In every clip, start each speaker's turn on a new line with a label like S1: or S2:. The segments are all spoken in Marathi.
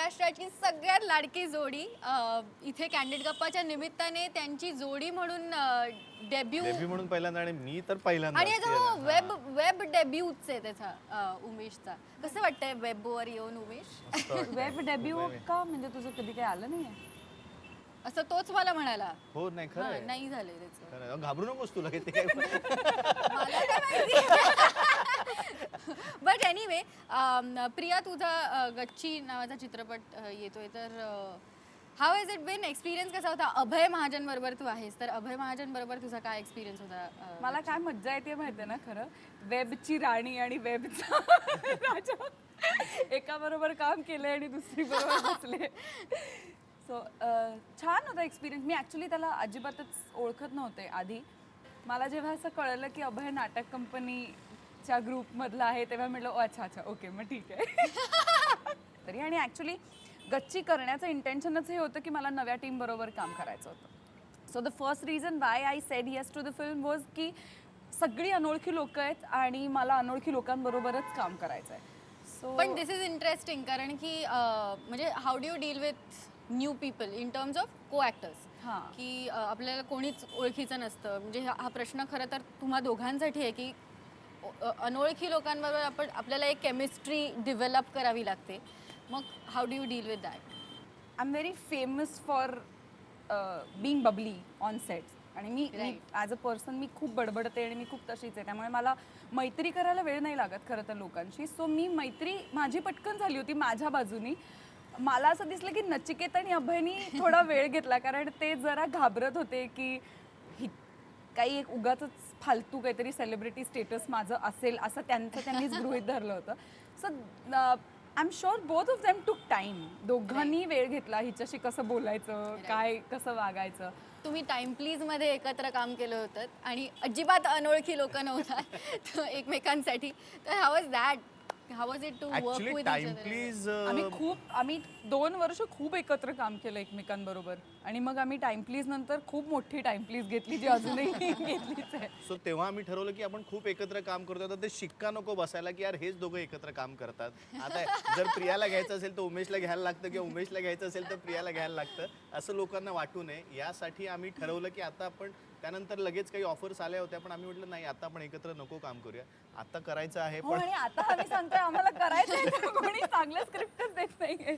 S1: महाराष्ट्राची सगळ्यात लाडकी जोडी इथे कॅन्डिड गप्पाच्या निमित्ताने त्यांची जोडी म्हणून डेब्यू
S2: म्हणून पहिल्यांदा आणि मी तर पहिल्यांदा
S1: आणि याचा वेब डेब्यूच आहे त्याचा उमेशचा. कसं वाटतंय वेबवर येऊन उमेश?
S3: वेब डेब्यू का म्हणजे तुझं कधी काही आलं नाहीये?
S1: असं तोच मला म्हणाला.
S2: हो नाही खरं
S1: नाही झालंय त्याचं.
S2: खरं घाबरू नकोस तुला ते काय
S1: बट एनिवे प्रिया तुझा गच्ची नावाचा चित्रपट येतोय तर how is it been? Experience कसा होता? अभय महाजन बरोबर तू आहेस तर अभय महाजन बरोबर तुझा काय एक्सपिरियन्स होता?
S3: मला काय मज्जा येते माहितीये ना, खरं वेबची राणी आणि वेबचा राजा एका बरोबर काम केलंय आणि दुसरी बरोबर बसले. सो छान होता एक्सपिरियन्स. मी ॲक्च्युली त्याला अजिबातच ओळखत नव्हते आधी. मला जेव्हा असं कळलं की अभय नाटक कंपनीच्या ग्रुपमधला आहे तेव्हा म्हटलं अच्छा अच्छा ओके मग ठीक आहे. तरी आणि ॲक्च्युली गच्ची करण्याचं इंटेन्शनच हे होतं की मला नव्या टीम बरोबर काम करायचं होतं. So the first reason why I said yes to the film was की सगळी अनोळखी लोक आहेत आणि मला अनोळखी लोकांबरोबरच काम करायचं आहे. सो
S1: पण दिस इज इंटरेस्टिंग कारण की म्हणजे how do you deal with new people in terms of को ॲक्टर्स?
S3: हां
S1: की आपल्याला कोणीच ओळखीचं नसतं. म्हणजे हा प्रश्न खरं तर तुम्हा दोघांसाठी आहे की अनोळखी लोकांबरोबर आपल्याला एक केमिस्ट्री डेव्हलप करावी लागते. मग how do you deal with that?
S3: I am very famous for being Babli on sets आणि मी ॲज अ पर्सन मी खूप बडबडते आणि मी खूप तशीच आहे. त्यामुळे मला मैत्री करायला वेळ नाही लागत खरं तर लोकांशी. सो मी मैत्री माझी पटकन झाली होती माझ्या बाजूनी. मला असं दिसलं की नचिकेत आणि अभयनी थोडा वेळ घेतला कारण ते जरा घाबरत होते की काही एक उगाच फालतू काहीतरी सेलिब्रिटी स्टेटस माझं असेल असं त्यांनीच गृहीत धरलं होतं. So I am sure both of them टूक टाईम. दोघांनी वेळ घेतला हिच्याशी कसं बोलायचं काय कसं वागायचं.
S1: तुम्ही टाइम प्लीजमध्ये एकत्र काम केलं होतं आणि अजिबात अनोळखी लोक नव्हतात एकमेकांसाठी. तर how was that? How was it to work with
S2: time please?
S3: आम्ही 2 वर्ष खूप एकत्र काम केलं एकमेकांबरोबर आणि मग आम्ही टाइम प्लीज नंतर खूप मोठी टाइम प्लीज घेतली जी अजूनही घेतलीच आहे.
S2: सो तेव्हा आम्ही ठरवलं की आपण खूप एकत्र काम करतो तर ते शिक्का नको बसायला की यार हेच दोघं एकत्र काम करतात. आता जर प्रियाला घ्यायचं असेल तर उमेशला घ्यायला लागतं किंवा उमेशला घ्यायचं असेल तर प्रियाला घ्यायला लागतं असं लोकांना वाटू नये यासाठी आम्ही ठरवलं की आता आपण त्यानंतर लगेच काही ऑफर्स आल्या होत्या पण आम्ही म्हटलं नाही आता आपण एकत्र नको काम करूया. आता करायचं आहे पण
S3: आणि आता आम्ही सांगतोय आम्हाला करायचं कोणी चांगलं स्क्रिप्टच देत नाहीये.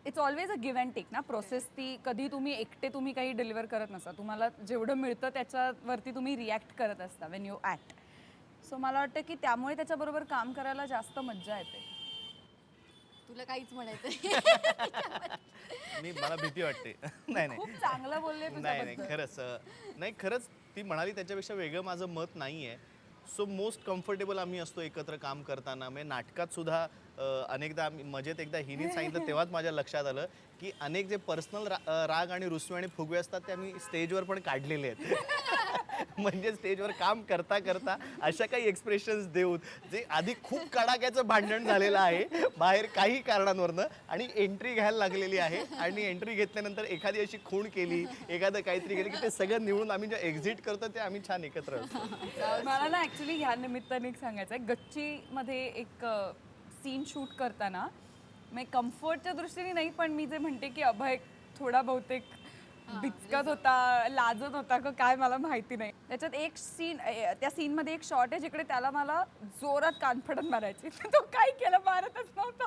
S3: It's always a give and take ना प्रोसेस. ती कधी तुम्ही काही डिलिव्हर करत नसता. तुम्हाला जेवढं मिळतं त्याच्यावरती तुम्ही रिॲक्ट करत असता वेन यू ॲक्ट. सो मला वाटतं की त्यामुळे त्याच्याबरोबर काम करायला जास्त मज्जा येते.
S1: तुला काहीच म्हणायचं
S2: मी मला भीती वाटते. नाही
S3: खूप चांगलं बोलले
S2: नाही खरंच ती म्हणाली त्याच्यापेक्षा वेगळं माझं मत नाही आहे. सो मोस्ट कम्फर्टेबल आम्ही असतो एकत्र काम करताना. म्हणजे नाटकात सुद्धा अनेकदा मजेत एकदा हिने सांगितलं तेव्हाच माझ्या लक्षात आलं की अनेक जे पर्सनल राग आणि रुसवे आणि फुगवे असतात ते आम्ही स्टेजवर पण काढलेले आहेत. म्हणजे स्टेजवर काम करता करता अशा काही एक्सप्रेशन्स देऊन जे आधी खूप कडाक्याचं भांडण झालेलं आहे बाहेर काही कारणांवरनं आणि एंट्री घ्यायला लागलेली आहे आणि एंट्री घेतल्यानंतर एखादी अशी खूण केली एखादं काहीतरी केलं की ते सगळं निवडून आम्ही जे एक्झिट करतो ते आम्ही छान एकत्र असतो.
S3: मला ना ॲक्च्युली ह्या निमित्ताने एक सांगायचं आहे. गच्चीमध्ये एक सीन शूट करताना मग कम्फर्टच्या दृष्टीने नाही पण मी जे म्हणते की अभय थोडा बहुतेक बिचकत होता लाजत होता का काय मला माहिती नाही. त्याच्यात एक सीन त्या सीनमध्ये एक शॉट आहे जिकडे त्याला मला जोरात कानफडत मारायची. तो काय केलं मारतच नव्हता.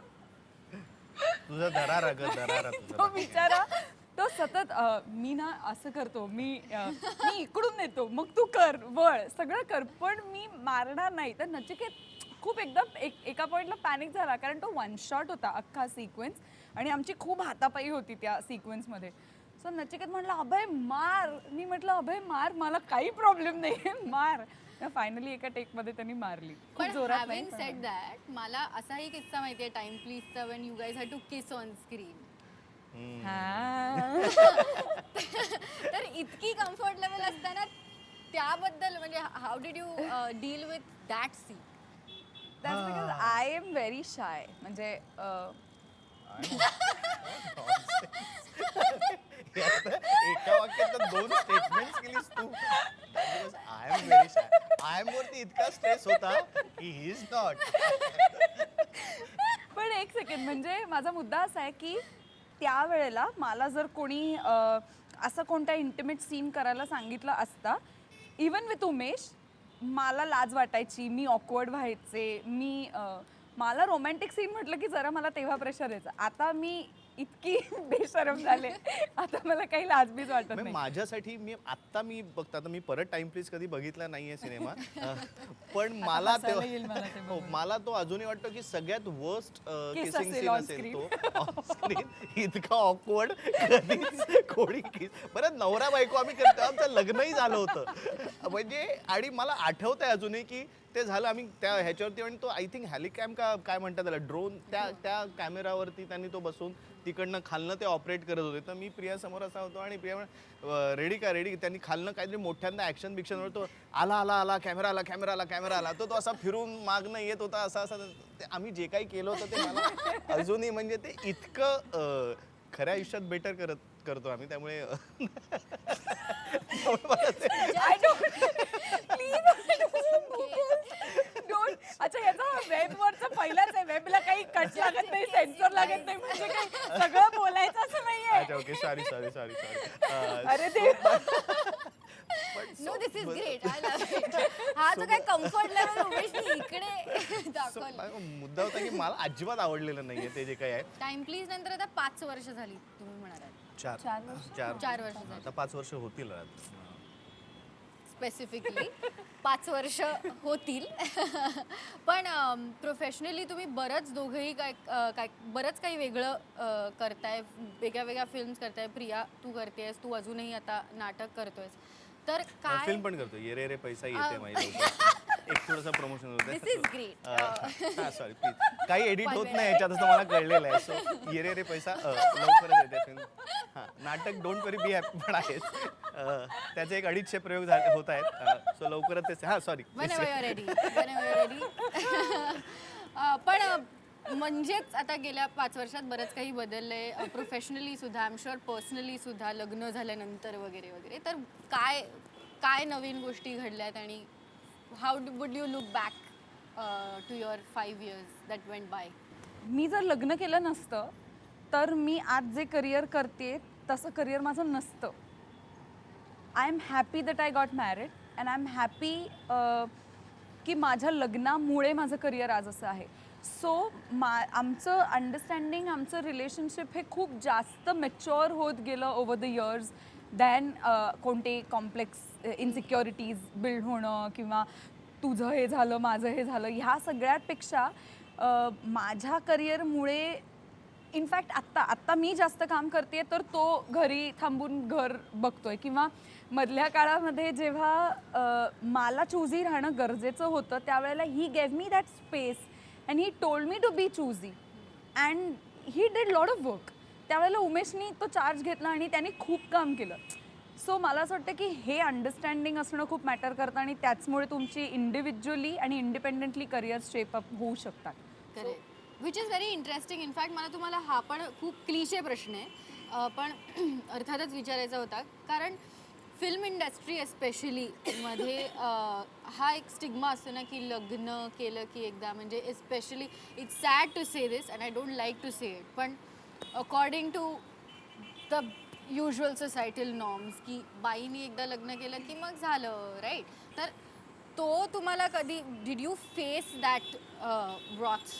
S2: तुझा दरारा
S3: तो बिचारा तो सतत मी ना असं करतो मी इकडून येतो मग तू कर वळ सगळं कर पण मी मारणार नाही. तर नचिकेत खूप एकदम एका पॉईंटला पॅनिक झाला कारण तो वन शॉट होता अख्खा सिक्वेन्स आणि आमची खूप हातापाई होती त्या सिक्वेन्समध्ये. सो नचिकेत म्हटलं अभय मार. मी म्हटलं अभय मार मला काही प्रॉब्लेम नाही मार. फायनली एका टेकमध्ये त्यांनी मारली.
S1: पण हॅविंग सेड दॅट मला असाही किस्सा माहितीये टाइम प्लीजचा when you guys had to kiss on screen. तर इतकी कम्फर्ट लेवल असताना त्याबद्दल म्हणजे how did you deal with that scene?
S3: That's because I am very shy. म्हणजे
S2: एका वाक्यात 2 स्टेटमेंट्स केलीस तू. I am very shy. I am वरती इतका स्ट्रेस होता की ही इज नॉट.
S3: पण एक सेकंड जोकिंग. म्हणजे माझा मुद्दा असा आहे की त्यावेळेला मला जर कोणी असं कोणता इंटिमेट सीन करायला सांगितलं असता, इवन विथ उमेश, मला लाज वाटायची, मी ऑकवर्ड व्हायचे, मला रोमॅन्टिक सीन म्हटलं की जरा मला तेव्हा प्रेशर यायचं. आता मी इतकी बेशरम झाले, आता मला काही लाजबीज वाटत नाही.
S2: माझ्यासाठी मी बघता, आता मी परत टाइम प्लीज कधी बघितला नाहीये सिनेमा, पण मला हो, मला तो अजूनही वाटतो की सगळ्यात वर्स्ट किसिंग सीन असेल तो ऑन स्क्रीन. इतका ऑकवर्ड कधीच कोणी बरं नवरा बायको आम्ही करतो, आमचं लग्नही झालं होतं म्हणजे. आणि मला आठवतंय अजूनही की ते झालं, आम्ही त्या ह्याच्यावरती आणि तो आय थिंक हॅलिकॅम का काय म्हणतात त्याला, ड्रोन, त्या कॅमेरावरती त्यांनी तो बसून तिकडनं खालनं ते ऑपरेट करत होते. तर मी प्रिया समोर असा होतो आणि प्रिया रेडी का रेडी, त्यांनी खालनं काहीतरी मोठ्यांदा ॲक्शन बिक्शनवर तो आला कॅमेरा आला तो असा फिरून मागणं येत होता, ते आम्ही जे काही केलं होतं ते मला अजूनही म्हणजे ते इतकं खऱ्या आयुष्यात बेटर करतो आम्ही. त्यामुळे
S3: अच्छा, याचा वेबवरचा पहिलाच आहे. वेबला काही कट लागत नाही, सेन्सर लागत नाही, म्हणजे काही सगळं बोलायचं असं नाहीये.
S2: अच्छा, ओके, सॉरी.
S3: अरे ते
S1: no, this is great. I love it. हा जो काय कम्फर्ट लेवल उमेशने इकडे दाखवला.
S2: मुद्दा होता की मला अजिबात आवडलेलं नाहीये ते जे काही आहे.
S1: टाइम प्लीज नंतर आता 5 वर्ष झाली तुम्ही म्हणालात. 4 वर्ष झाली.
S2: आता 5 वर्ष होतील
S1: स्पेसिफिकली 5 वर्ष होतील. पण प्रोफेशनली तुम्ही बरंच दोघंही काय बरंच काही वेगळं करताय, वेगळ्या फिल्म्स करताय. प्रिया, तू करतेस, तू अजूनही आता नाटक करतोयस. तर काय
S2: फिल्म पण करतो, ये रे पैसा येते माहिती. एक थोडंसं प्रमोशन होतं.
S1: दिस इज ग्रेट.
S2: सॉरी प्लीज, काही एडिट होत नाही याच्यात असं मला कळलेलं आहे. सो ये रे पैसा लवकरच येते फिल्म. हां, नाटक डोंट वरी बी हॅपी पण आहेच. त्याचे 250 प्रयोग होत आहेत. सो लवकरच ते. हां, सॉरी.
S1: रेडी. पण म्हणजेच आता गेल्या 5 वर्षात बरंच काही बदललंय प्रोफेशनली सुद्धा, आय एम शुअर पर्सनली सुद्धा, लग्न झाल्यानंतर वगैरे. तर काय नवीन गोष्टी घडल्यात आणि how would you look back to your 5 years that went by?
S3: मी जर लग्न केलं नसतं तर मी आज जे करिअर करते तसं करिअर माझं नसतं. I am happy that I got married and I am happy की माझ्या लग्नामुळे माझं करिअर आज असं आहे. सो आमचं अंडरस्टँडिंग, आमचं रिलेशनशिप हे खूप जास्त मॅच्युअर होत गेलं ओव्हर द इयर्स दॅन कोणते कॉम्प्लेक्स इनसिक्युरिटीज बिल्ड होणं किंवा तुझं हे झालं माझं हे झालं, ह्या सगळ्यापेक्षा माझ्या करिअरमुळे इनफॅक्ट आत्ता मी जास्त काम करते तर तो घरी थांबून घर बघतोय. किंवा मधल्या काळामध्ये जेव्हा मला चूझी राहणं गरजेचं होतं त्यावेळेला he gave me that space and he told me to be choosy and he did lot of work. त्यावेळेला उमेशनी तो चार्ज घेतला आणि त्याने खूप काम केलं. सो मला असं वाटतं की हे अंडरस्टँडिंग असणं खूप मॅटर करतं आणि त्याचमुळे तुमची इंडिव्हिज्युअली आणि इंडिपेंडेंटली करिअर शेप अप होऊ शकतात.
S1: Correct, which is very interesting. In fact मला तुम्हाला हा पण खूप क्लिशे प्रश्न आहे पण अर्थातच विचारायचा होता, कारण फिल्म इंडस्ट्री एस्पेशली मध्ये हा एक स्टिग्मा असतो ना की लग्न केलं की एकदा, म्हणजे especially it's sad to say this and I don't like to say it, पण according to the usual societal norms की बाईनी एकदा लग्न केलं की मग झालं, राईट? तर तो तुम्हाला कधी did you face that wrath?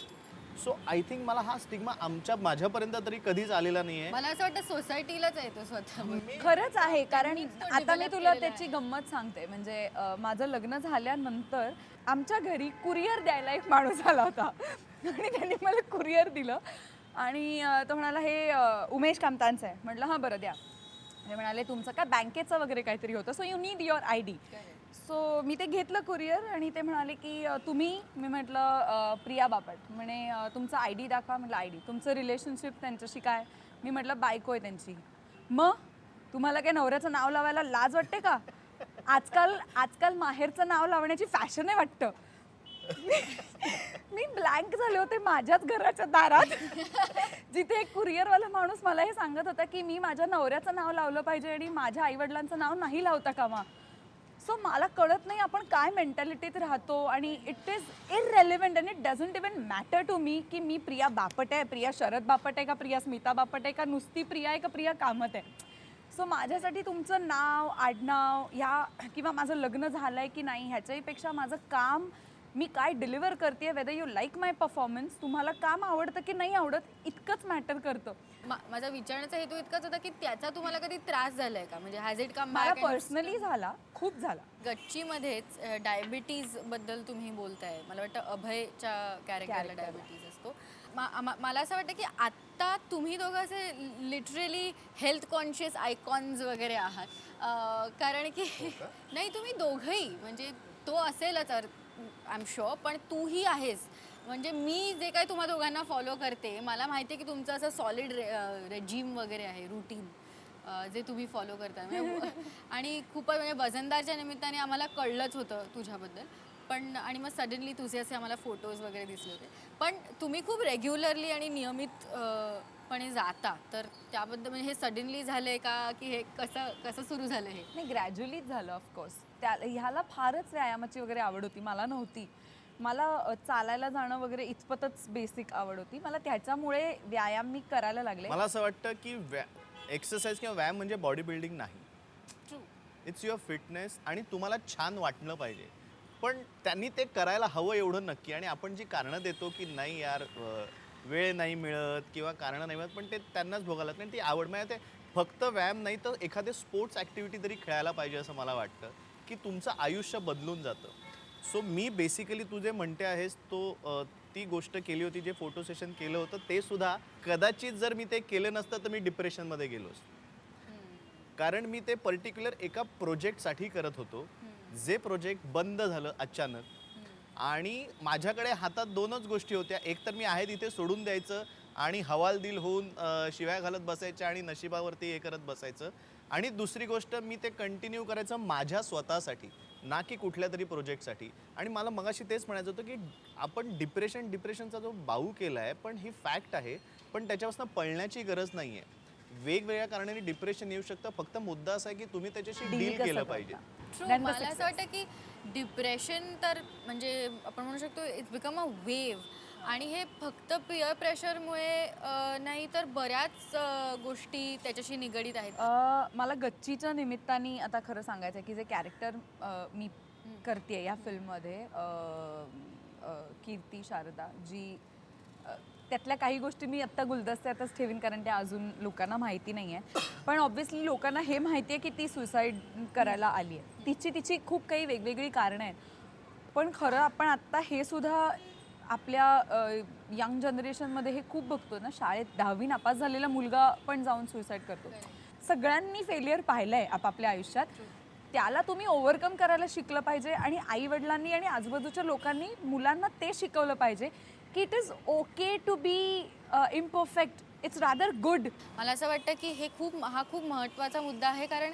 S2: So I think मला हा स्टिग्मा माझ्यापर्यंत तरी कधीच आलेला नाहीये.
S1: मला असं वाटतं सोसायटीलाच येतो स्वतः.
S3: खरंच आहे, कारण
S1: त्यांनीच तो
S3: आता मी
S1: develop
S3: तुला
S1: केलेला
S3: त्याची गंमत सांगते. म्हणजे माझं लग्न झाल्यानंतर आमच्या घरी कुरिअर द्यायला एक माणूस आला होता आणि त्यांनी मला कुरिअर दिलं आणि तो म्हणाला हे उमेश कामतांचं आहे. म्हटलं हां बरं द्या. हे म्हणाले तुमचं काय बँकेचं वगैरे काहीतरी होतं, so you need your ID. So मी ते घेतलं कुरिअर आणि ते म्हणाले की तुम्ही, मी म्हटलं प्रिया बापट. म्हणे तुमचं ID दाखवा. म्हटलं ID. तुमचं रिलेशनशिप त्यांच्याशी काय? मी म्हटलं बायको आहे त्यांची. मग तुम्हाला काय नवऱ्याचं नाव लावायला लाज वाटते का? आजकाल माहेरचं नाव लावण्याची फॅशन आहे वाटतं. मी ब्लँक झाले होते माझ्याच घराच्या दारात जिथे एक कुरिअरवाला माणूस मला हे सांगत होता की मी माझ्या नवऱ्याचं नाव लावलं पाहिजे आणि माझ्या आईवडिलांचं नाव नाही लावता कामा. सो मला कळत नाही आपण काय मेंटॅलिटीत राहतो आणि it is irrelevant and it doesn't even matter to me की मी प्रिया बापट आहे, प्रिया शरद बापट आहे का प्रिया स्मिता बापट आहे का नुसती प्रिया आहे का प्रिया कामत आहे. सो माझ्यासाठी तुमचं नाव आडनाव ह्या किंवा माझं लग्न झालं आहे की नाही ह्याच्याहीपेक्षा माझं काम मी काय डिलिव्हर करते whether you like my performance, तुम्हाला काम आवडतं की नाही आवडत इतकंच मॅटर करतं.
S1: माझा विचारण्याचा हेतू इतकाच होता की त्याचा तुम्हाला कधी त्रास झालाय का, म्हणजे हॅज इट कम
S3: मला पर्सनली झाला, खूप झाला.
S1: गच्चीमध्येच डायबिटीज बद्दल तुम्ही बोलताय, मला वाटतं अभयच्या कॅरेक्टरला डायबिटीज असतो. मला असं वाटतं की आत्ता तुम्ही दोघं असे लिटरली हेल्थ कॉन्शियस आयकॉन्स वगैरे आहात. कारण की नाही तुम्ही दोघंही, म्हणजे तो असेलच आय एम शुअर, पण तूही आहेस. म्हणजे मी जे काही तुम्हा दोघांना फॉलो करते मला माहिती आहे की तुमचं असं सॉलिड रेजिम वगैरे आहे, रुटीन जे तुम्ही फॉलो करता. आणि खूपच म्हणजे वजनदारच्या निमित्ताने आम्हाला कळलंच होतं तुझ्याबद्दल. पण आणि मग सडनली तुझे असे आम्हाला फोटोज वगैरे दिसले होते. पण तुम्ही खूप रेग्युलरली आणि नियमितपणे जाता, तर त्याबद्दल म्हणजे हे सडनली झालंय का की हे कसं सुरू झालं? हे
S3: नाही, ग्रॅज्युअलीच झालं ऑफकोर्स. ह्याला फारच व्यायामाची वगैरे आवड होती, मला नव्हती. मला चालायला जाणं वगैरे इतपतच बेसिक आवड होती. मला त्याच्यामुळे व्यायाम मी करायला लागले.
S2: मला असं वाटतं की एक्सरसाइज किंवा व्यायाम म्हणजे बॉडी बिल्डिंग नाही.
S1: ट्रू.
S2: इट्स युअर फिटनेस आणि तुम्हाला छान वाटलं पाहिजे. पण त्यांनी ते करायला हवं एवढं नक्की. आणि आपण जी कारणं देतो की नाही यार वेळ नाही मिळत किंवा कारणं नाही मिळत, पण ते त्यांनाच भोगायला नाही. ती आवड म्हणजे ते फक्त व्यायाम नाही तर एखादे स्पोर्ट्स ॲक्टिव्हिटी तरी खेळायला पाहिजे असं मला वाटतं की तुमचं आयुष्य बदलून जातं. सो मी बेसिकली तू जे म्हणते आहेस तो ती गोष्ट केली होती, जे फोटो सेशन केलं होतं ते सुद्धा कदाचित जर मी ते केलं नसतं तर मी डिप्रेशनमध्ये गेलो असतो. कारण मी ते पर्टिक्युलर एका प्रोजेक्टसाठी करत होतो, जे प्रोजेक्ट बंद झालं अचानक. आणि माझ्याकडे हातात दोनच गोष्टी होत्या. एक तर मी आहे तिथे सोडून द्यायचं आणि हवालदिल होऊन शिव्या घालत बसायच्या आणि नशिबावरती हे करत बसायचं. आणि दुसरी गोष्ट मी ते कंटिन्यू करायचं माझ्या स्वतःसाठी, ना की कुठल्या तरी प्रोजेक्टसाठी. आणि मला मगाशी तेच म्हणायचं होतं की आपण डिप्रेशनचा जो बाऊ केला आहे, पण ही फॅक्ट आहे, पण त्याच्यापासून पळण्याची गरज नाही आहे. वेगवेगळ्या कारणाने डिप्रेशन येऊ शकतं. फक्त मुद्दा असा आहे की तुम्ही त्याच्याशी डील केलं पाहिजे.
S1: ट्रू. मला असं वाटतं की डिप्रेशन तर म्हणजे आपण म्हणू शकतो इट्स बिकम अ वेव्ह. आणि हे फक्त पिअर प्रेशरमुळे नाही तर बऱ्याच गोष्टी त्याच्याशी निगडीत आहेत.
S3: मला गच्चीच्या निमित्ताने आता खरं सांगायचं आहे की जे कॅरेक्टर मी करते या फिल्ममध्ये, कीर्ती शारदा जी, त्यातल्या काही गोष्टी मी आत्ता गुलदस्त्यातच ठेवीन कारण त्या अजून लोकांना माहिती नाही आहे. पण ऑब्व्हियसली लोकांना हे माहिती आहे की ती सुसाईड करायला आली आहे. तिची खूप काही वेगवेगळी कारणं आहेत. पण खरं आपण आत्ता हे सुद्धा आपल्या यंग जनरेशनमध्ये हे खूप बघतो ना, शाळेत 10वी नापास झालेला मुलगा पण जाऊन सुसाईड करतो. सगळ्यांनी फेलियर पाहिलं आहे आपापल्या आयुष्यात. त्याला तुम्ही ओव्हरकम करायला शिकलं पाहिजे. आणि आईवडिलांनी आणि आजूबाजूच्या लोकांनी मुलांना ते शिकवलं पाहिजे की it is okay to be imperfect, it's rather good.
S1: मला असं वाटतं की हा खूप महत्त्वाचा मुद्दा आहे. कारण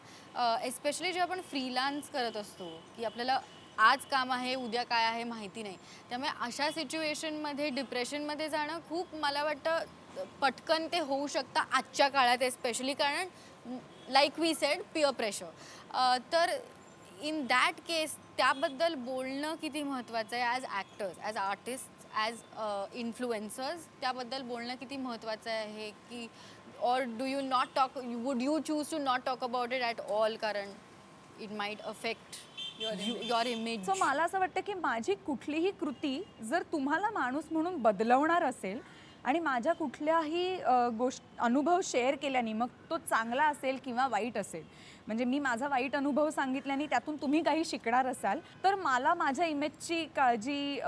S1: एस्पेशली जेव्हा आपण फ्रीलान्स करत असतो की आपल्याला आज काम आहे उद्या काय आहे माहिती नाही, त्यामुळे अशा सिच्युएशनमध्ये डिप्रेशनमध्ये जाणं खूप मला वाटतं पटकन ते होऊ शकतं आजच्या काळात एस्पेशली. कारण like we said peer pressure. तर इन दॅट केस त्याबद्दल बोलणं किती महत्त्वाचं आहे as actors, as artist, as influencers. त्याबद्दल बोलणं किती महत्त्वाचं आहे की or do you not talk, would you choose to not talk about it at all, कारण it might affect your image.
S3: So मला असं वाटतं की माझी कुठलीही कृती जर तुम्हाला माणूस म्हणून बदलवणार असेल आणि माझ्या कुठल्याही अनुभव शेअर केल्याने, मग तो चांगला असेल किंवा वाईट असेल, म्हणजे मी माझा वाईट अनुभव सांगितल्याने त्यातून तुम्ही काही शिकणार असाल, तर मला माझ्या इमेजची काळजी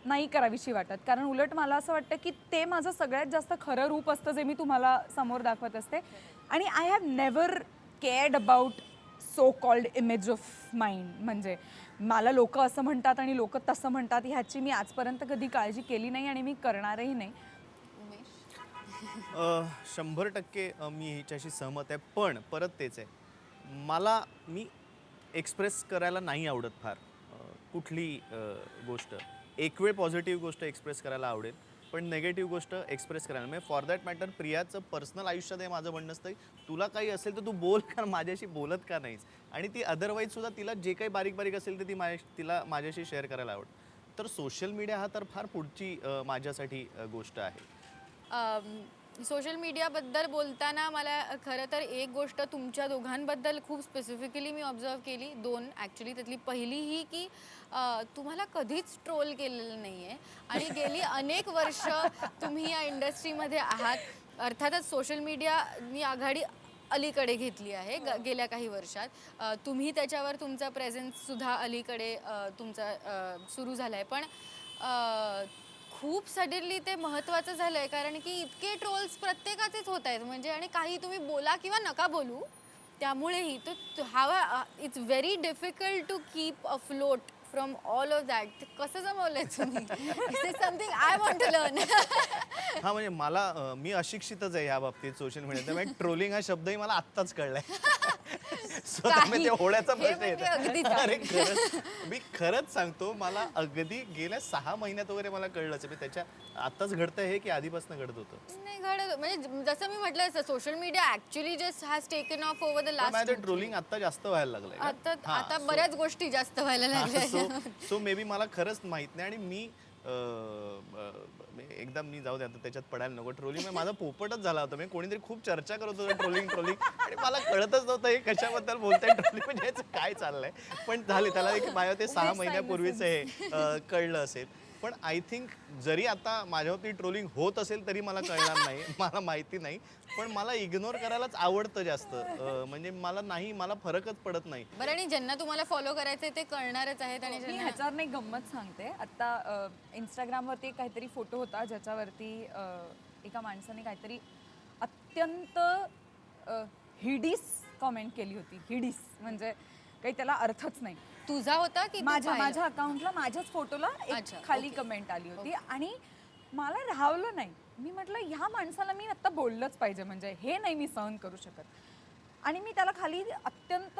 S3: नाही करावीशी वाटत. कारण उलट मला असं वाटतं की ते माझं सगळ्यात जास्त खरं रूप असतं जे मी तुम्हाला समोर दाखवत असते. आणि I have never cared about so called image of mind. म्हणजे मला लोक असं म्हणतात आणि लोक तसं म्हणतात ह्याची मी आजपर्यंत कधी काळजी केली नाही आणि मी करणारही नाही.
S2: 100% मी ह्याच्याशी सहमत आहे. पण परत तेच आहे, मी एक्सप्रेस करायला नाही आवडत फार कुठली गोष्ट. एक वेळ पॉझिटिव्ह गोष्ट एक्सप्रेस करायला आवडेल, पण नेगेटिव्ह गोष्ट एक्सप्रेस करायला म्हणजे फॉर दॅट मॅटर प्रियाचं पर्सनल आयुष्यात हे माझं म्हणणं असतं तुला काही असेल तर तू बोल कारण माझ्याशी बोलत का नाहीस आणि ती अदरवाईज सुद्धा तिला जे काही बारीक बारीक असेल तर ती तिला माझ्याशी शेअर करायला आवडतं तर सोशल मीडिया हा तर फार पुढची माझ्यासाठी गोष्ट आहे.
S1: सोशल मीडियाबद्दल बोलताना मला खरं तर एक गोष्ट तुमच्या दोघांबद्दल खूप स्पेसिफिकली मी ऑब्झर्व केली, 2 ॲक्च्युली. त्यातली पहिली ही की तुम्हाला कधीच ट्रोल केलेलं नाही आहे आणि गेली अनेक वर्ष तुम्ही या इंडस्ट्रीमध्ये आहात. अर्थातच सोशल मीडियानी आघाडी अलीकडे घेतली आहे गेल्या काही वर्षात. तुम्ही त्याच्यावर तुमचा प्रेझेन्ससुद्धा अलीकडे तुमचा सुरू झाला आहे. पण खूप सडनली ते महत्त्वाचं झालं आहे कारण की इतके ट्रोल्स प्रत्येकाचेच होत आहेत म्हणजे आणि काही तुम्ही बोला किंवा नका बोलू त्यामुळेही तो हा it's very difficult to keep afloat from all of that. कसं जमवलंय तुम्ही? This is something I want to learn.
S2: हा म्हणजे मला मी अशिक्षितच आहे ह्या बाबतीत सोशल मीडिया त्यामुळे ट्रोलिंग हा शब्दही मला आत्ताच कळलाय. So त्यामुळे ते होण्याचा प्रश्न येतो. अरे खरंच मी खरंच सांगतो मला अगदी गेल्या 6 महिन्यात वगैरे मला कळलंच मी त्याच्या आत्ताच घडतंय हे की आधीपासून घडत होतं.
S1: नाही घडत म्हणजे जसं मी म्हटलं social media actually just has taken off over the last.
S2: Trolling आता जास्त व्हायला लागलंय
S1: आता बऱ्याच गोष्टी जास्त व्हायला लागल्या.
S2: सो मे बी मला खरंच माहित नाही आणि मी एकदा मी जाऊ दे आता त्याच्यात पडायला नको. ट्रोलिंग माझा पोपटच झाला होता. मी कोणीतरी खूप चर्चा करत होतं ट्रोलिंग आणि मला कळतच नव्हतं हे कशाबद्दल बोलताय ट्रोलिंग म्हणजे याचं काय चाललंय. पण झाले त्याला एक माझ्या ते 6 महिन्यापूर्वीच हे कळलं असेल. पण आय थिंक जरी आता माझ्यावरती ट्रोलिंग होत असेल तरी मला कळणार नाही मला माहिती नाही. पण मला इग्नोर करायलाच आवडतं जास्त म्हणजे मला फरकच पडत नाही.
S1: बरं आणि ज्यांना तुम्हाला फॉलो करायचे ते करणारच आहेत. आणि
S3: मी ह्याच्यावर नाही गंमत सांगते. आता इंस्टाग्रामवरती काहीतरी फोटो होता ज्याच्यावरती एका माणसाने काहीतरी अत्यंत हिडीस कॉमेंट केली होती. हिडीस म्हणजे काही त्याला अर्थच नाही.
S1: तुझा होता की
S3: माझ्या अकाउंटला माझ्याच फोटोला एक खाली कमेंट आली होती आणि मला राहवलं नाही. मी म्हटलं ह्या माणसाला मी आता बोललंच पाहिजे म्हणजे हे नाही मी सहन करू शकत. आणि मी त्याला खाली अत्यंत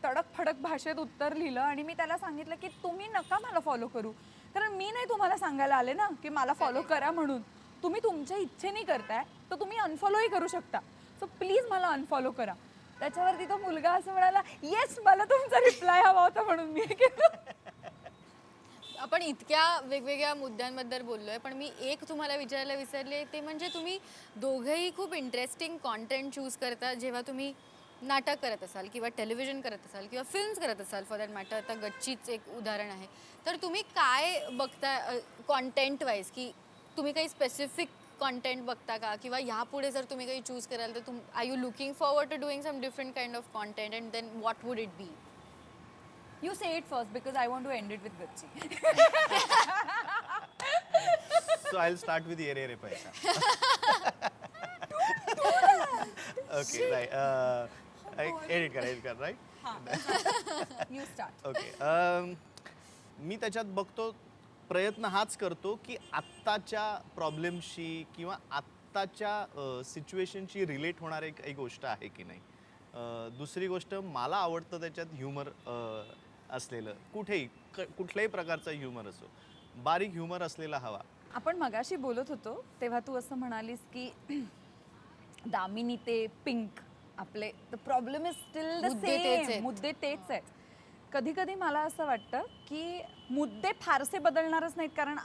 S3: तडक फडक भाषेत उत्तर लिहिलं आणि मी त्याला सांगितलं की तुम्ही नका मला फॉलो करू कारण मी नाही तुम्हाला सांगायला आले ना की मला फॉलो करा म्हणून. तुम्ही तुमच्या इच्छेने करताय तर तुम्ही अनफॉलोही करू शकता. सो प्लीज मला अनफॉलो करा. त्याच्यावरती तो मुलगा असं म्हणाला येस मला तुमचा रिप्लाय हवा होता म्हणून मी केलं.
S1: आपण इतक्या वेगवेगळ्या मुद्द्यांबद्दल बोललोय पण मी एक तुम्हाला विचारायला विसरले ते म्हणजे तुम्ही दोघंही खूप इंटरेस्टिंग कॉन्टेंट चूज करता जेव्हा तुम्ही नाटक करत असाल किंवा टेलिव्हिजन करत असाल किंवा फिल्म्स करत असाल फॉर दॅट मॅटर. आता गच्चीच एक उदाहरण आहे. तर तुम्ही काय बघता कॉन्टेंट वाईज की तुम्ही काही स्पेसिफिक कॉन्टेंट बघता का किंवा ह्यापुढे जर तुम्ही काही चूज कराल तर are you looking forward to doing some different kind of content and then what would it be?
S3: You say it first because I want to end it with Gacchi.
S2: So I'll start with Yere Yere Paisa. Okay, right. Edit कर, right?
S3: You start.
S2: Okay. मी त्याच्यात बघतो प्रयत्न हाच करतो की आत्ताच्या प्रॉब्लेमशी किंवा आत्ताच्या सिच्युएशनशी रिलेट होणारी एक गोष्ट आहे की नाही. दुसरी गोष्ट मला आवडतं त्याच्यात ह्युमर असलेलं कुठल्याही प्रकारचा ह्युमर असो बारीक ह्युमर असलेला हवा.
S3: आपण मगाशी बोलत होतो तेव्हा तू असं म्हणालीस की दामिनी ते पिंक आपले the problem is steel the same. मुद्दे तेच आहेत. कधी कधी मला असं वाटतं की मुद्दे फारसे बदलणारच नाहीत कारण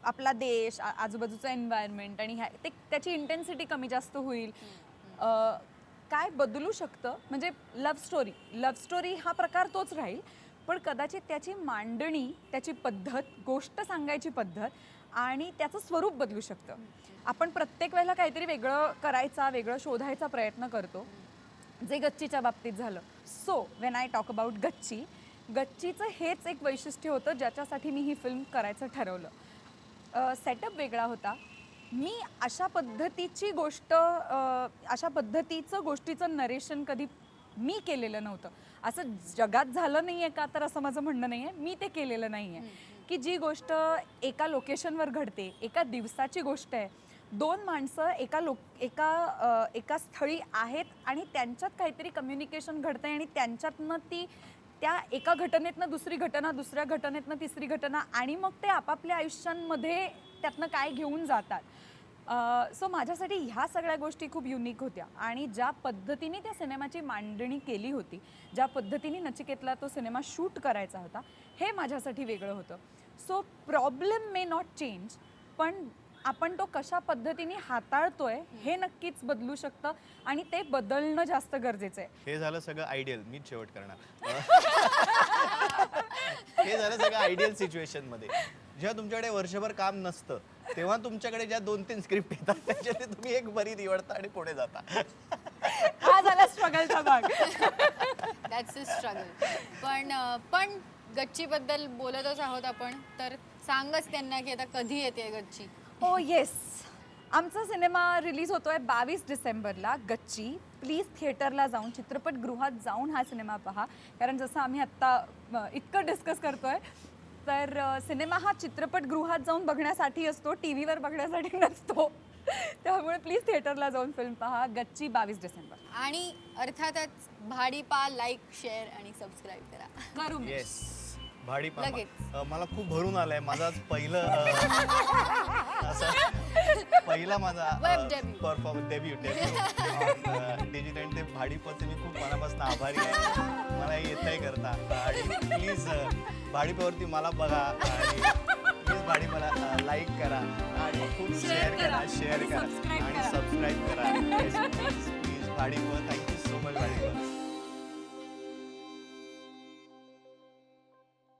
S3: आपला देश आजूबाजूचा एन्व्हायरमेंट आणि त्याची इंटेन्सिटी कमी जास्त होईल. काय बदलू शकतं म्हणजे लव्ह स्टोरी हा प्रकार तोच राहील पण कदाचित त्याची मांडणी त्याची पद्धत गोष्ट सांगायची पद्धत आणि त्याचं स्वरूप बदलू शकतं. आपण प्रत्येक वेळेला काहीतरी वेगळं करायचा वेगळं शोधायचा प्रयत्न करतो जे गच्चीच्या बाबतीत झालं. So when I talk about गच्चीचं हेच एक वैशिष्ट्य होतं ज्याच्यासाठी मी ही फिल्म करायचं ठरवलं. सेटअप वेगळा होता. मी अशा पद्धतीची गोष्ट अशा पद्धतीचं गोष्टीचं नरेशन कधी मी केलेलं नव्हतं. असं जगात झालं नाही आहे का तर असं माझं म्हणणं नाही आहे. मी ते केलेलं नाही आहे की जी गोष्ट एका लोकेशनवर घडते एका दिवसाची गोष्ट आहे. 2 माणसं एका स्थळी आहेत आणि त्यांच्यात काहीतरी कम्युनिकेशन घडतं आहे आणि त्यांच्यातनं त्या एका घटनेतनं दुसरी घटना दुसऱ्या घटनेतनं तिसरी घटना आणि मग ते आपापल्या आयुष्यांमध्ये त्यातनं काय घेऊन जातात. सो माझ्यासाठी ह्या सगळ्या गोष्टी खूप युनिक होत्या आणि ज्या पद्धतीने त्या सिनेमाची मांडणी केली होती, ज्या पद्धतीने नचिकेतला तो सिनेमा शूट करायचा होता, हे माझ्यासाठी वेगळं होतं. So problem may not change, पण आपण तो कशा पद्धतीने हाताळतोय हे नक्कीच बदलू शकतं आणि ते बदलणं जास्त गरजेचं आहे.
S2: हे झालं सगळं आयडियल, मीच शेवट करणार. हे झालं सगळं आयडियल सिच्युएशन मध्ये. जेव्हा तुमच्याकडे वर्षभर काम नसतं तेव्हा तुमच्याकडे ज्या 2-3 स्क्रिप्ट येतात त्याच्यातली तुम्ही एक बरी निवडता आणि पुढे जाता.
S3: हा झाला स्ट्रगलचा भाग.
S1: That's a struggle. पण गच्चीबद्दल बोलतच आहोत आपण, तर सांगच त्यांना की आता कधी येते गच्ची.
S3: हो येस, आमचा सिनेमा रिलीज होतोय 22 डिसेंबरला, गच्ची. प्लीज थिएटरला जाऊन, चित्रपटगृहात जाऊन हा सिनेमा पहा. कारण जसं आम्ही आत्ता इतकं डिस्कस करतोय, तर सिनेमा हा चित्रपटगृहात जाऊन बघण्यासाठी असतो, टी व्हीवर बघण्यासाठी नसतो. त्यामुळे प्लीज थिएटरला जाऊन फिल्म पहा. गच्ची 22 डिसेंबर.
S1: आणि अर्थातच भाडीपा लाईक, शेअर आणि सबस्क्राईब करा.
S3: करू मी.
S2: येस, भाडीपा.
S1: लगेच.
S2: मला खूप भरून आलंय. माझा आज पहिला माझा
S1: Web debut.
S2: Performance debut digital ते भाडीपाचे मी खूप मनापासून आभारी आहे. मला हे येतंय करता. आणि प्लीज भाडीपावरती मला बघा आणि प्लीज भाडीपाला लाईक करा आणि खूप शेअर करा, शेअर करा आणि सबस्क्राईब करा. Please please भाडीपा. थँक्यू